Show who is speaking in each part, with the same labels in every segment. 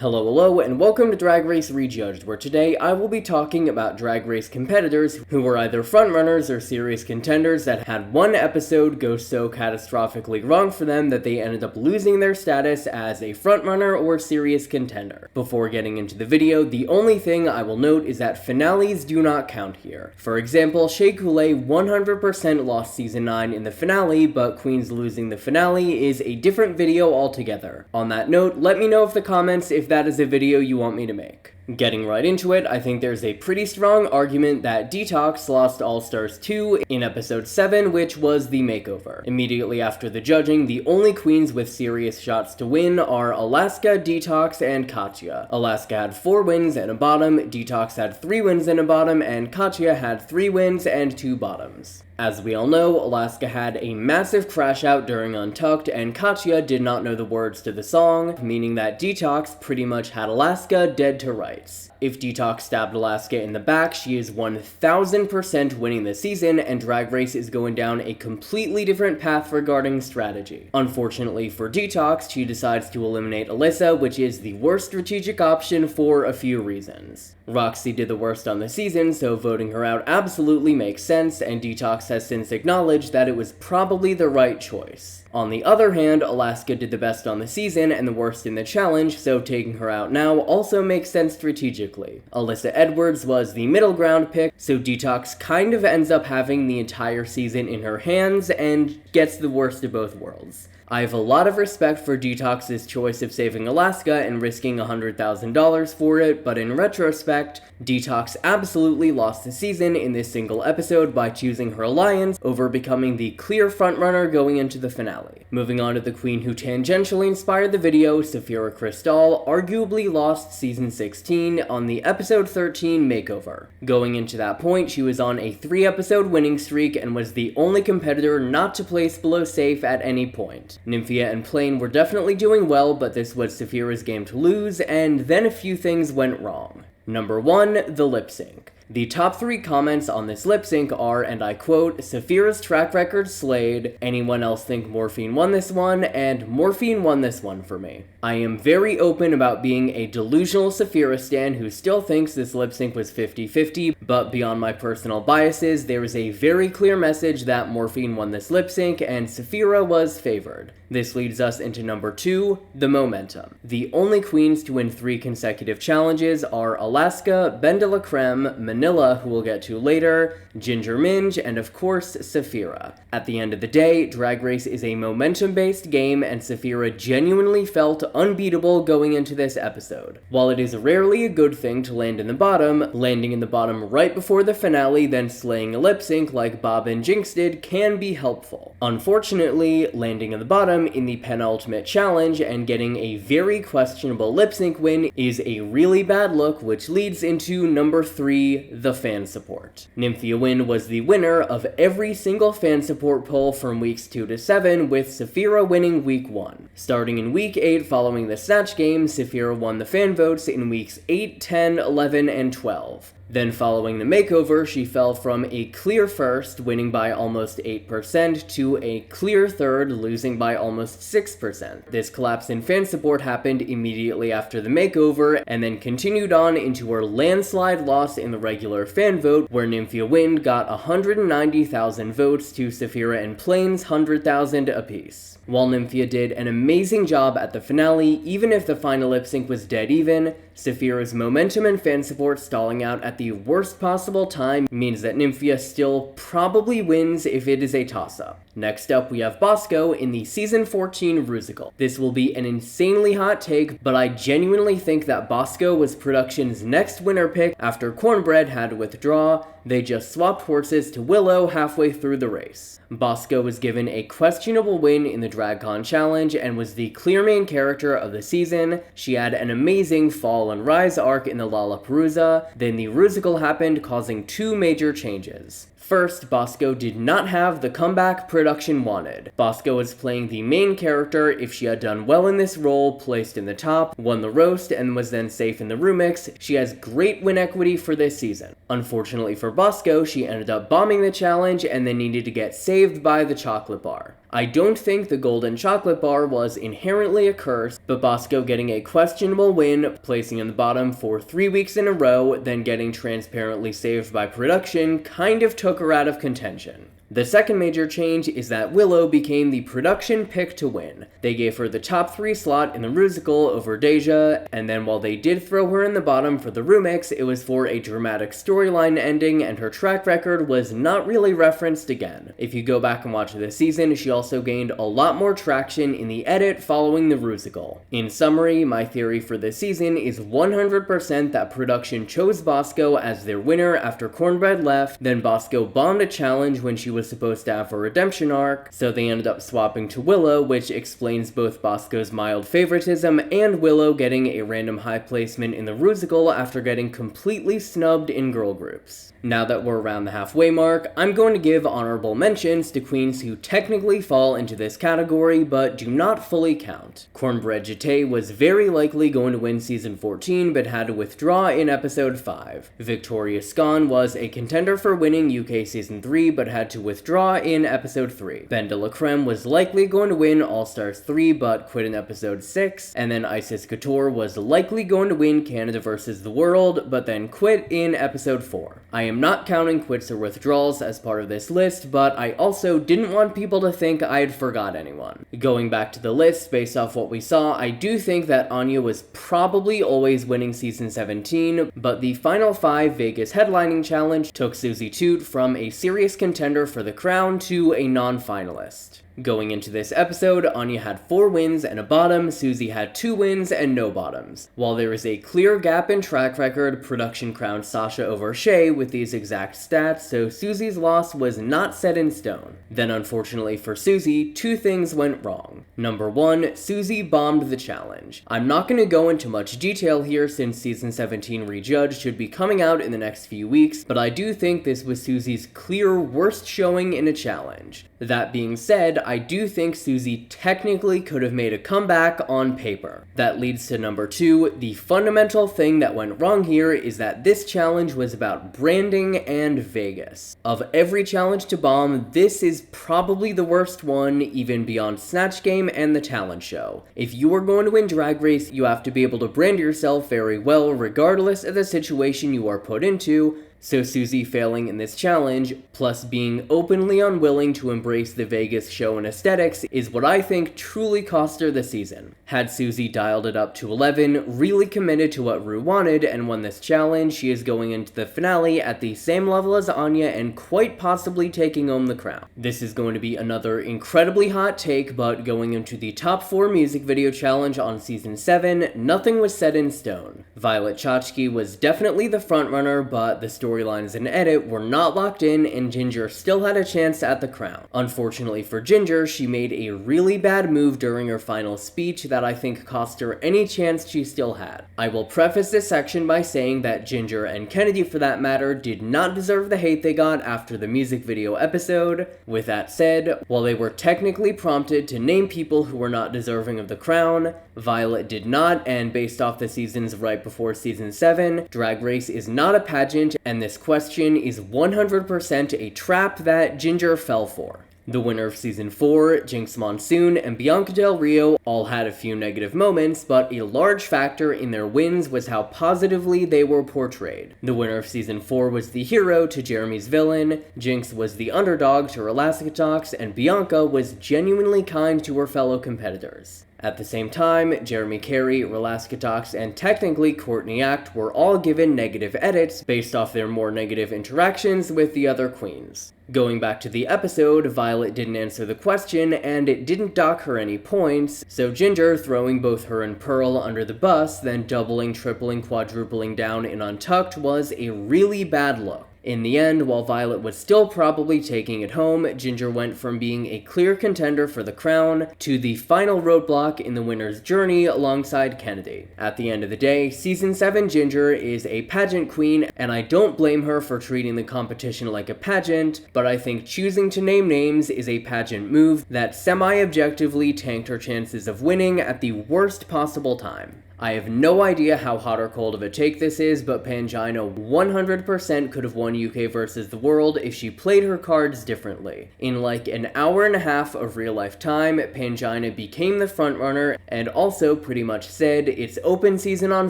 Speaker 1: Hello, and welcome to Drag Race Rejudged, where today I will be talking about Drag Race competitors who were either frontrunners or serious contenders that had one episode go so catastrophically wrong for them that they ended up losing their status as a frontrunner or serious contender. Before getting into the video, the only thing I will note is that finales do not count here. For example, Shea Coulee 100% lost Season 9 in the finale, but Queens losing the finale is a different video altogether. On that note, let me know in the comments if that is a video you want me to make. Getting right into it, I think there's a pretty strong argument that Detox lost All Stars 2 in episode 7, which was the makeover. Immediately after the judging, the only queens with serious shots to win are Alaska, Detox, and Katya. Alaska had 4 wins and a bottom, Detox had 3 wins and a bottom, and Katya had 3 wins and 2 bottoms. As we all know, Alaska had a massive crash out during Untucked, and Katya did not know the words to the song, meaning that Detox pretty much had Alaska dead to rights. If Detox stabbed Alaska in the back, she is 1000% winning the season, and Drag Race is going down a completely different path regarding strategy. Unfortunately for Detox, she decides to eliminate Alyssa, which is the worst strategic option for a few reasons. Roxy did the worst on the season, so voting her out absolutely makes sense, and Detox has since acknowledged that it was probably the right choice. On the other hand, Alaska did the best on the season and the worst in the challenge, so taking her out now also makes sense strategically. Alyssa Edwards was the middle ground pick, so Detox kind of ends up having the entire season in her hands and gets the worst of both worlds. I have a lot of respect for Detox's choice of saving Alaska and risking $100,000 for it, but in retrospect, Detox absolutely lost the season in this single episode by choosing her alliance over becoming the clear frontrunner going into the finale. Moving on to the queen who tangentially inspired the video, Sapphira Crystal arguably lost season 16 on the episode 13 makeover. Going into that point, she was on a 3-episode winning streak and was the only competitor not to place below safe at any point. Nymphia and Plain were definitely doing well, but this was Sapphira's game to lose, and then a few things went wrong. Number 1, the lip sync. The top 3 comments on this lip sync are, and I quote, "Sapphira's track record slayed, anyone else think Morphine won this one, and Morphine won this one for me." I am very open about being a delusional Sapphira stan who still thinks this lip sync was 50-50, but beyond my personal biases, there is a very clear message that Morphine won this lip sync and Sapphira was favored. This leads us into number 2, the momentum. The only queens to win 3 consecutive challenges are Alaska, Ben de la Creme, Manila, who we'll get to later, Ginger Minj, and of course, Sapphira. At the end of the day, Drag Race is a momentum-based game, and Sapphira genuinely felt unbeatable going into this episode. While it is rarely a good thing to land in the bottom, landing in the bottom right before the finale, then slaying a lip sync like Bob and Jinx did can be helpful. Unfortunately, landing in the bottom in the penultimate challenge and getting a very questionable lip sync win is a really bad look, which leads into number 3, the fan support. Nymphia Wynn was the winner of every single fan support poll from weeks 2 to 7, with Sapphira winning week 1. Starting in week 8 following the Snatch Game, Sapphira won the fan votes in weeks 8, 10, 11, and 12. Then following the makeover, she fell from a clear first, winning by almost 8%, to a clear third, losing by almost 6%. This collapse in fan support happened immediately after the makeover, and then continued on into her landslide loss in the regular fan vote, where Nymphia Wynn got 190,000 votes to Sapphira and Plain's 100,000 apiece. While Nymphia did an amazing job at the finale, even if the final lip sync was dead even, Sapphira's momentum and fan support stalling out at the worst possible time means that Nymphia still probably wins if it is a toss-up. Next up, we have Bosco in the Season 14 Rusical. This will be an insanely hot take, but I genuinely think that Bosco was production's next winner pick after Cornbread had to withdraw. They just swapped horses to Willow halfway through the race. Bosco was given a questionable win in the DragCon Challenge and was the clear main character of the season. She had an amazing fall and rise arc in the Lollapalooza. Then the Rusical happened, causing 2 major changes. First, Bosco did not have the comeback production wanted. Bosco was playing the main character. If she had done well in this role, placed in the top, won the roast, and was then safe in the remix, she has great win equity for this season. Unfortunately for Bosco, she ended up bombing the challenge and then needed to get saved by the chocolate bar. I don't think the golden chocolate bar was inherently a curse, but Bosco getting a questionable win, placing in the bottom for 3 weeks in a row, then getting transparently saved by production, kind of took her out of contention. The second major change is that Willow became the production pick to win. They gave her the top 3 slot in the Rusical over Deja, and then while they did throw her in the bottom for the Rumix, it was for a dramatic storyline ending, and her track record was not really referenced again. If you go back and watch this season, she also gained a lot more traction in the edit following the Rusical. In summary, my theory for this season is 100% that production chose Bosco as their winner after Cornbread left, then Bosco bombed a challenge when she was supposed to have a redemption arc, so they ended up swapping to Willow, which explains both Bosco's mild favoritism and Willow getting a random high placement in the Rusical after getting completely snubbed in girl groups. Now that we're around the halfway mark, I'm going to give honorable mentions to queens who technically fall into this category but do not fully count. Cornbread Jeté was very likely going to win season 14 but had to withdraw in episode 5. Victoria Scone was a contender for winning UK season 3 but had to withdraw in episode 3. Ben de la Creme was likely going to win All Stars 3 but quit in episode 6, and then Isis Couture was likely going to win Canada vs. the World but then quit in episode 4. I am not counting quits or withdrawals as part of this list, but I also didn't want people to think I had forgot anyone. Going back to the list, based off what we saw, I do think that Anya was probably always winning season 17, but the final 5 Vegas headlining challenge took Suzie Toot from a serious contender for the crown to a non-finalist. Going into this episode, Anya had 4 wins and a bottom, Suzie had 2 wins and no bottoms. While there is a clear gap in track record, production crowned Sasha over Shea with these exact stats, so Suzie's loss was not set in stone. Then unfortunately for Suzie, 2 things went wrong. Number 1, Suzie bombed the challenge. I'm not going to go into much detail here since season 17 Rejudged should be coming out in the next few weeks, but I do think this was Suzie's clear worst showing in a challenge. That being said, I do think Suzie technically could have made a comeback on paper. That leads to number 2, the fundamental thing that went wrong here is that this challenge was about branding and Vegas. Of every challenge to bomb, this is probably the worst one, even beyond Snatch Game and the talent show. If you are going to win Drag Race, you have to be able to brand yourself very well regardless of the situation you are put into. So Suzie failing in this challenge, plus being openly unwilling to embrace the Vegas show and aesthetics, is what I think truly cost her the season. Had Suzie dialed it up to 11, really committed to what Ru wanted, and won this challenge, she is going into the finale at the same level as Anya and quite possibly taking home the crown. This is going to be another incredibly hot take, but going into the top 4 music video challenge on season 7, nothing was set in stone. Violet Chachki was definitely the frontrunner, but the storylines and edit were not locked in, and Ginger still had a chance at the crown. Unfortunately for Ginger, she made a really bad move during her final speech that I think cost her any chance she still had. I will preface this section by saying that Ginger, and Kennedy for that matter, did not deserve the hate they got after the music video episode. With that said, while they were technically prompted to name people who were not deserving of the crown, Violet did not, and based off the seasons right before season 7, Drag Race is not a pageant, and this question is 100% a trap that Ginger fell for. The winner of season 4, Jinx Monsoon, and Bianca Del Rio all had a few negative moments, but a large factor in their wins was how positively they were portrayed. The winner of season 4 was the hero to Jeremy's villain, Jinx was the underdog to her Detox, and Bianca was genuinely kind to her fellow competitors. At the same time, Jeremy Carey, Detox, and technically Courtney Act were all given negative edits based off their more negative interactions with the other queens. Going back to the episode, Violet didn't answer the question, and it didn't dock her any points, so Ginger, throwing both her and Pearl under the bus, then doubling, tripling, quadrupling down in Untucked was a really bad look. In the end, while Violet was still probably taking it home, Ginger went from being a clear contender for the crown to the final roadblock in the winner's journey alongside Kennedy. At the end of the day, season 7 Ginger is a pageant queen, and I don't blame her for treating the competition like a pageant, but I think choosing to name names is a pageant move that semi-objectively tanked her chances of winning at the worst possible time. I have no idea how hot or cold of a take this is, but Pangina 100% could have won UK versus the world if she played her cards differently. In like an hour and a half of real life time, Pangina became the frontrunner and also pretty much said, "It's open season on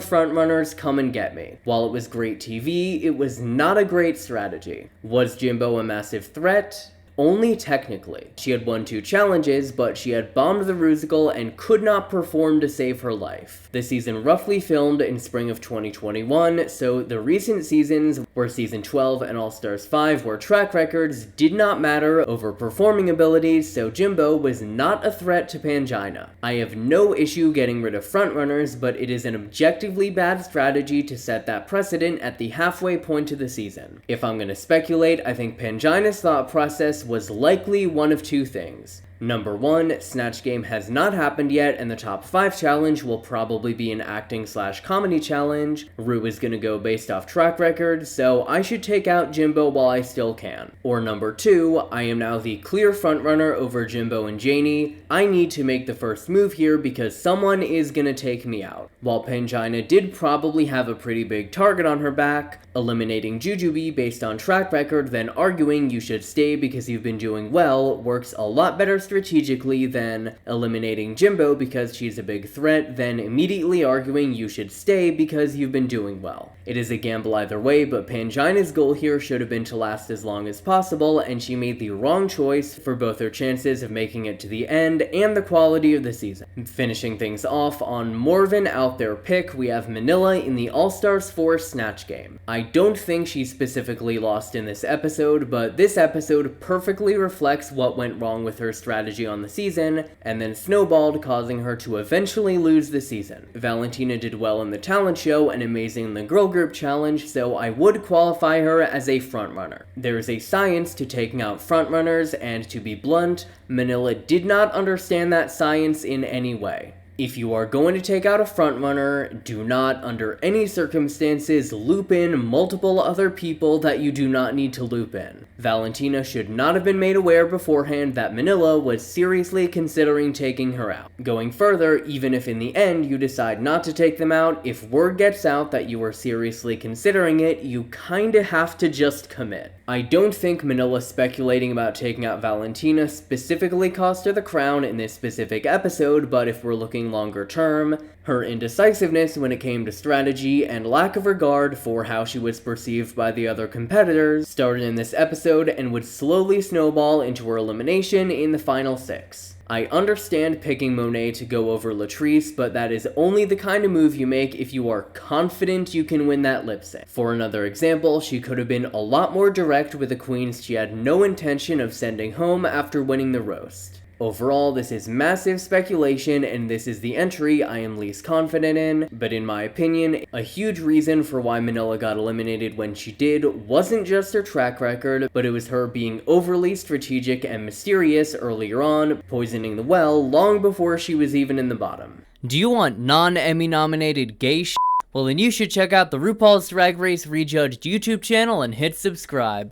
Speaker 1: frontrunners, come and get me." While it was great TV, it was not a great strategy. Was Jimbo a massive threat? Only technically. She had won 2 challenges, but she had bombed the Rusical and could not perform to save her life. The season roughly filmed in spring of 2021, so the recent seasons were season 12 and All-Stars 5, where track records did not matter over performing abilities, so Jimbo was not a threat to Pangina. I have no issue getting rid of frontrunners, but it is an objectively bad strategy to set that precedent at the halfway point of the season. If I'm gonna speculate, I think Pangina's thought process was likely one of 2 things. Number 1, Snatch Game has not happened yet, and the top 5 challenge will probably be an acting/comedy challenge. Ru is gonna go based off track record, so I should take out Jimbo while I still can. Or number 2, I am now the clear frontrunner over Jimbo and Janie. I need to make the first move here because someone is gonna take me out. While Pangina did probably have a pretty big target on her back, eliminating Jujubee based on track record, then arguing you should stay because you've been doing well works a lot better strategically than eliminating Jimbo because she's a big threat, then immediately arguing you should stay because you've been doing well. It is a gamble either way, but Pangina's goal here should have been to last as long as possible, and she made the wrong choice for both her chances of making it to the end and the quality of the season. Finishing things off on more of an out there pick, we have Manila in the All-Stars 4 Snatch Game. I don't think she specifically lost in this episode, but this episode perfectly reflects what went wrong with her strategy on the season, and then snowballed, causing her to eventually lose the season. Valentina did well in the talent show and amazing in the girl group challenge, so I would qualify her as a frontrunner. There is a science to taking out frontrunners, and to be blunt, Manila did not understand that science in any way. If you are going to take out a frontrunner, do not, under any circumstances, loop in multiple other people that you do not need to loop in. Valentina should not have been made aware beforehand that Manila was seriously considering taking her out. Going further, even if in the end you decide not to take them out, if word gets out that you are seriously considering it, you kinda have to just commit. I don't think Manila speculating about taking out Valentina specifically cost her the crown in this specific episode, but if we're looking longer term, her indecisiveness when it came to strategy and lack of regard for how she was perceived by the other competitors started in this episode and would slowly snowball into her elimination in the final 6. I understand picking Monet to go over Latrice, but that is only the kind of move you make if you are confident you can win that lip sync. For another example, she could have been a lot more direct with the queens she had no intention of sending home after winning the roast. Overall, this is massive speculation, and this is the entry I am least confident in, but in my opinion, a huge reason for why Manila got eliminated when she did wasn't just her track record, but it was her being overly strategic and mysterious earlier on, poisoning the well long before she was even in the bottom. Do you want non-Emmy nominated gay shit? Well then you should check out the RuPaul's Drag Race Rejudged YouTube channel and hit subscribe.